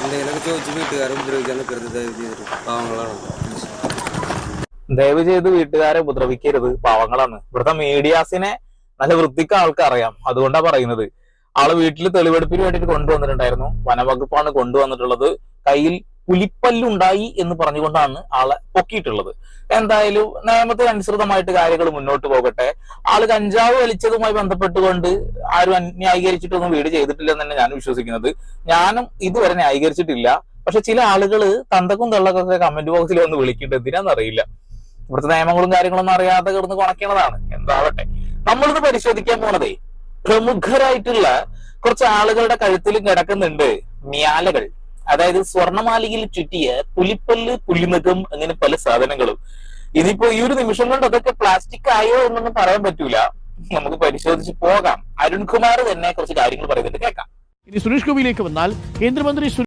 എന്തെങ്കിലുമൊക്കെ ചോദിച്ച് വീട്ടുകാരെ ഉപദ്രവിക്കാൻ നിൽക്കരുത്, ദയവ് ചെയ്തിട്ട്. പാവങ്ങളാണ്. ദയവ് ചെയ്ത് വീട്ടുകാരെ ഉപദ്രവിക്കരുത്, പാവങ്ങളാണ്. ഇവിടുത്തെ മീഡിയാസിനെ നല്ല വൃത്തിക്ക് ആൾക്ക് അറിയാം, അതുകൊണ്ടാണ് പറയുന്നത്. ആള് വീട്ടിൽ തെളിവെടുപ്പിന് വേണ്ടിയിട്ട് കൊണ്ടുവന്നിട്ടുണ്ടായിരുന്നു. വനവകുപ്പാണ് കൊണ്ടുവന്നിട്ടുള്ളത്. കയ്യിൽ പുലിപ്പല്ലുണ്ടായി എന്ന് പറഞ്ഞുകൊണ്ടാണ് ആളെ പൊക്കിയിട്ടുള്ളത്. എന്തായാലും നിയമത്തിന് അനുസൃതമായിട്ട് കാര്യങ്ങൾ മുന്നോട്ട് പോകട്ടെ. ആള് കഞ്ചാവ് വലിച്ചതുമായി ബന്ധപ്പെട്ടുകൊണ്ട് ആരും ന്യായീകരിച്ചിട്ടൊന്നും വീട് ചെയ്തിട്ടില്ലെന്ന് തന്നെ ഞാൻ വിശ്വസിക്കുന്നത്. ഞാനും ഇതുവരെ ന്യായീകരിച്ചിട്ടില്ല. പക്ഷെ ചില ആളുകള് തന്തക്കും തള്ളക്കൊക്കെ കമന്റ് ബോക്സിൽ വന്ന് വിളിക്കേണ്ടത് എന്തിനാന്നറിയില്ല. ഇവിടുത്തെ നിയമങ്ങളും കാര്യങ്ങളൊന്നും അറിയാതെ കിടന്ന് കൊണക്കണതാണ്. എന്താവട്ടെ, നമ്മളിത് പരിശോധിക്കാൻ പോണതേ പ്രമുഖരായിട്ടുള്ള കുറച്ച് ആളുകളുടെ കഴുത്തിലും കിടക്കുന്നുണ്ട് മ്യാലകൾ. അതായത് സ്വർണമാലികയിൽ ചുറ്റിയ പുലിപ്പല്ല്, പുലിനഖം, അങ്ങനെ പല സാധനങ്ങളും. ഇനിയിപ്പോ ഈ ഒരു നിമിഷം കൊണ്ട് അതൊക്കെ പ്ലാസ്റ്റിക് ആയോ എന്നൊന്നും പറയാൻ പറ്റൂല. നമുക്ക് പരിശോധിച്ച് പോകാം. അരുൺകുമാർ തന്നെ കുറച്ച് കാര്യങ്ങൾ പറയുന്നുണ്ട്, കേൾക്കാം. ഇനി സുരേഷ് ഗോപിയിലേക്ക് വന്നാൽ കേന്ദ്രമന്ത്രി